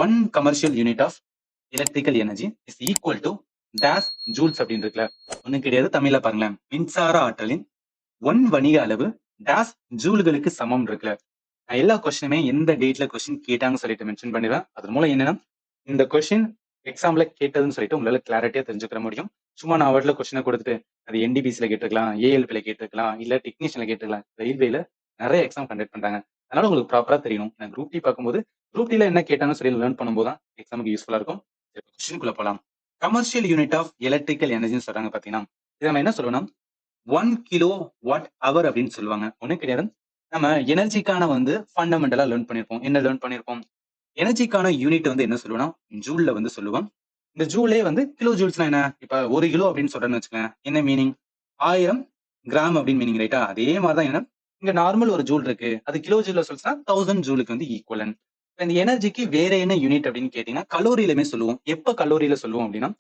One commercial unit of electrical energy is equal to days joules அப்படின்னு இருக்குல்ல. ஒன்றும் கிடையாது, தமிழ்ல பாருங்களேன். மின்சார ஆற்றலின் ஒன் வணிக அளவு டேஸ் ஜூல்களுக்கு சமம் இருக்குல்ல. நான் எல்லா கொஸ்டினுமே எந்த டேட்ல கொஸ்டின் கேட்டாங்கன்னு சொல்லிட்டு மென்ஷன் பண்ணிடுவேன். அது மூலம் என்னன்னா இந்த கொஸ்டின் எக்ஸாம்ல கேட்டதுன்னு சொல்லிட்டு உங்களால கிளாரிட்டியா தெரிஞ்சுக்கிற முடியும். சும்மா நான் அவர்ல கொஸ்டினை கொடுத்துட்டு அது என்டிபிசில கேட்டுக்கலாம், ஏஎல்பில கேட்டுக்கலாம், இல்ல டெக்னீஷியன்ல கேட்டுக்கலாம். ரயில்வேல நிறைய எக்ஸாம் கண்டக்ட் பண்றாங்க. அதனால உங்களுக்கு ப்ராப்பரா தெரியணும். நான் குரூப் டி பார்க்கும்போது குரூப் டில என்ன கேட்டாங்கன்னு சொல்லி லேர்ன் பண்ணும்போது தான் எக்ஸாமுக்கு யூஸ்ஃபுல்லா இருக்கும். கொஸ்டினுக்குள்ள போலாம். கமர்ஷியல் யூனிட் ஆஃப் எலக்ட்ரிக்கல் எனர்ஜின்னு சொல்றாங்க பாத்தீங்கன்னா, இதை நம்ம என்ன சொல்லணும், 1 kWh அப்படின்னு சொல்லுவாங்க. ஒன்றும் கிடையாது, நம்ம எனர்ஜிக்கான வந்து ஃபண்டமெண்டலா லேர்ன் பண்ணிருப்போம். என்ன லேர்ன் பண்ணிருப்போம்? எனர்ஜிக்கான யூனிட் வந்து என்ன சொல்லுவோம்னா ஜூல்ல வந்து சொல்லுவோம். இந்த ஜூலே வந்து கிலோ ஜூல்ஸ்னா என்ன? இப்ப 1 கிலோ அப்படின்னு சொல்றேன்னு வச்சுக்கோங்க, என்ன மீனிங்? 1000 கிராம் அப்படின்னு மீனிங், ரைட்டா? அதே மாதிரிதான் என்ன, இங்க நார்மல் ஒரு ஜூல் இருக்கு, அது கிலோ ஜூல்ல சொல்லுச்சுன்னா 1000 ஜூலுக்கு வந்து ஈக்குவலன். இந்த எனர்ஜிக்கு வேற என்ன யூனிட் அப்படின்னு கேட்டீங்கன்னா கலோரியிலுமே சொல்லுவோம். எப்ப கலோரியில சொல்லுவோம் அப்படின்னா,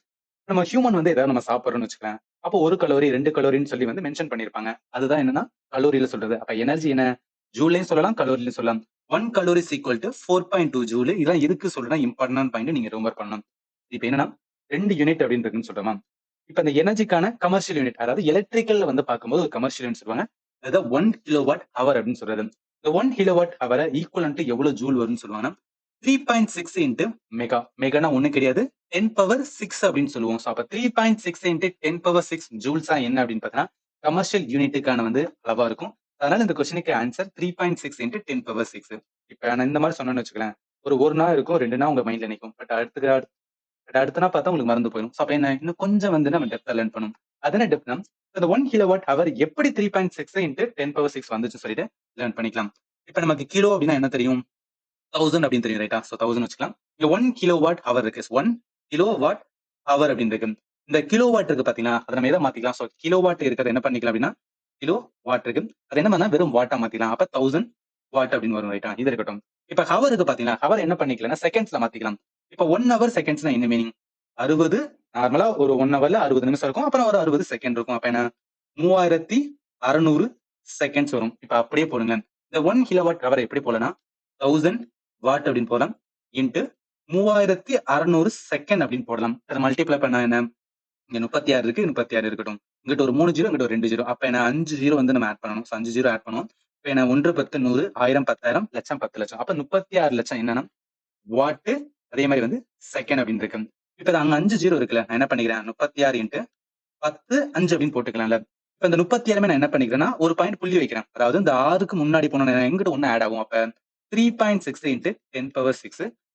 நம்ம ஹியூமன் வந்து ஏதாவது நம்ம சாப்பிடுறோம்னு வச்சுக்கலாம், அப்போ 1 கலோரி 2 கலோரின்னு சொல்லி வந்து மென்ஷன் பண்ணிருப்பாங்க. அதுதான் என்னன்னா கலோரியில சொல்றது. அப்ப எனர்ஜி என்ன? ஜூல்லையும் சொல்லலாம், கலோரியிலும் சொல்லலாம். 1 calorie is equal to 4.2 joule. இதெல்லாம் எதுக்கு சொல்றேன்னா இம்பார்ட்டன்ட் பாயிண்ட், நீங்க ரிமெம்பர் பண்ணணும். இப்ப என்னன்னா 2 யூனிட் அப்படின்னு இருக்குன்னு சொல்றோமா. இப்ப இந்த எனர்ஜிக்கான கமர்ஷியல் யூனிட், அதாவது எலக்ட்ரிக்கல்ல வந்து பார்க்கும்போது ஒரு கமர்ஷியல் யூனிட் சொல்லுவாங்க. அதுதான் 1 kWh அப்படின்னு சொல்றது. இந்த 1 kWh ஈக்குவலன்ட் எவ்வளவு ஜூல் வரும்னு சொல்லுவாங்கன்னா 3.6 இன்ட்டு மெகா. மெகானா ஒண்ணு கிடையாது, 10 பவர் 6 அப்படின்னு சொல்லுவோம். ஸோ அப்ப 3.6 இன்ட்டு 10 பவர் 6 ஜூல்ஸா என்ன அப்படின்னு பார்த்தீங்கன்னா கமர்ஷியல் யூனிட்டுக்கான வந்து அளவா இருக்கும். அதனால இந்த கொஸ்டினுக்கு ஆன்சர் 3.6 இன்ட்டு 10 பவர் 6. இப்ப நான் இந்த மாதிரி சொன்னேன்னு வச்சுக்கலாம், ஒரு நாள் இருக்கும், 2 நாள் உங்க மைண்ட்ல நிற்கும். பட் அடுத்த நாள் பார்த்தா உங்களுக்கு மறந்து போயிடும். ஸோ அப்ப என்ன, இன்னும் கொஞ்சம் வந்து நம்ம டெப்தா லேர்ன் பண்ணணும். அது என்ன டெப்த்னா, இந்த 1 kWh எப்படி 3.6 இன்ட்டு 10 பவர் 6 வந்துச்சு சொல்லிட்டு லேர்ன் பண்ணிக்கலாம். இப்ப நமக்கு கிலோ அப்படின்னா என்ன தெரியும்? 1000 அப்படின்னு தெரியும், ரைட்டா? ஸோ 1000 வச்சுக்கலாம். இங்க 1 kWh இருக்கு. 1 kWh அப்படின்னு இருக்கு. இந்த கிலோவாட் இருக்கு பாத்தீங்களா, அதை நம்ம எதை மாத்திக்கலாம்? ஸோ கிலோவாட் இருக்கிறது என்ன பண்ணிக்கலாம் அப்படின்னா கிலோ வாட் இருக்கு, அது என்ன பண்ணா வெறும் வாட்டா மாத்திக்கலாம். அப்ப 1000 வாட் அப்படின்னு வரும், ரைட்டா? இது இருக்கட்டும். இப்ப ஹவர் இருக்கு பாத்தீங்களா, ஹவர் என்ன பண்ணிக்கலாம், செகண்ட்ஸ்ல மாத்திக்கலாம். இப்ப 1 ஹவர் செகண்ட்ஸ்னா என்ன மீனிங்? 60. நார்மலா ஒரு 1 ஹவர்ல 60 நிமிஷம் இருக்கும், அப்புறம் ஒரு 60 செகண்ட் இருக்கும். அப்ப என்ன, 3600 செகண்ட்ஸ் வரும். இப்ப அப்படியே போடுங்க. இந்த 1 kWh எப்படி போலனா 1000 வாட் அப்படின்னு போடலாம், இன்ட்டு 3600 செகண்ட் அப்படின்னு போடலாம். அதை மல்டிப்ளை பண்ணா என்ன, இங்க 36 இருக்கு, 36 இருக்கட்டும். இங்கிட்ட ஒரு 3 ஜீரோ, இங்கிட்ட ஒரு 2 ஜீரோ. அப்ப என்ன 5 ஜீரோ வந்து நம்ம ஆட் பண்ணணும். 5 ஜீரோ ஆட் பண்ணுவோம். இப்ப என்ன 1 10 100, 1000 10,000, லட்சம் 10 லட்சம். அப்ப 36 லட்சம் என்னன்னா வாட்டு. அதே மாதிரி வந்து செகண்ட் அப்படின்னு இருக்கு. இப்ப அங்க 5 ஜீரோ இருக்குல்ல, நான் என்ன பண்ணிக்கிறேன், 36 இன்ட்டு 10 5 அப்படின்னு போட்டுக்கலாம்ல. இப்ப இந்த 36 நான் என்ன பண்ணிக்கிறேன்னா ஒரு பாயிண்ட் புள்ளி வைக்கிறேன். அதாவது இந்த 6க்கு முன்னாடி போன எங்கிட்ட ஒண்ணு ஆட் ஆகும். அப்ப 3.6 இன்ட்டு 10 பவர் 6